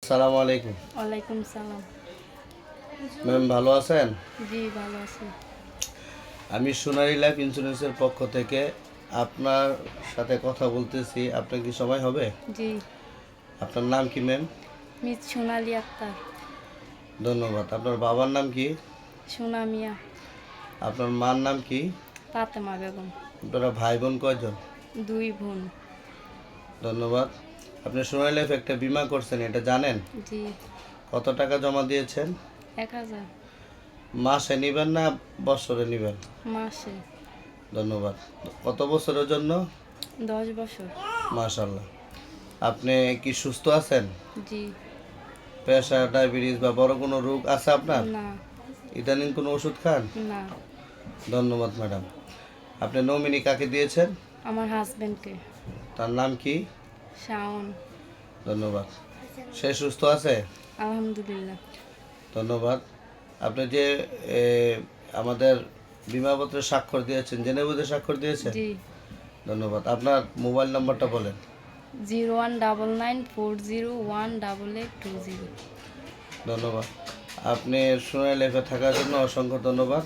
আসসালামু আলাইকুম। ওয়ালাইকুম সালাম। ম্যাম ভালো আছেন? জি ভালো আছি। আমি সোনালী লাইফ ইন্স্যুরেন্সের পক্ষ থেকে আপনার সাথে কথা বলতেছি। আপনার কি সময় হবে? জি। আপনার নাম কি ম্যাম? মিস সোনালী আক্তার। ধন্যবাদ। আপনার বাবার নাম কি? সোনা মিয়া। আপনার মার নাম কি? ফাতেমা বেগম। আপনারা ভাই বোন কয়জন? 2 বোন। ধন্যবাদ। আপনি সোনালী লাইফ একটা বীমা করছেন, এটা জানেন? জি। কত টাকা জমা দিয়েছেন? 1000 মাসে নেবেন না বছরে নেবেন? মাসে। ধন্যবাদ। কত বছরের জন্য? 10 বছর। মাশাআল্লাহ। আপনি কি সুস্থ আছেন? জি। প্রেশার, ডায়াবেটিস বা বড় কোনো রোগ আছে আপনার? না। ইদানিং কোনো ওষুধ খান? না। ধন্যবাদ ম্যাডাম। আপনি নমিনি কাকে দিয়েছেন? আমার হাজবেন্ডকে। তার নাম কি? শাওন। ধন্যবাদ। সে সুস্থ আছে? আলহামদুলিল্লাহ। ধন্যবাদ। আপনি যে এ, আমাদের বিমাপত্রে স্বাক্ষর দিয়েছেন, জেনে বুঝে স্বাক্ষর দিয়েছেন? জি। ধন্যবাদ। আপনার মোবাইল নাম্বারটা বলেন। 019940188820। ধন্যবাদ। আপনি সোনালী লাইফে থাকার জন্য অসংখ্য ধন্যবাদ।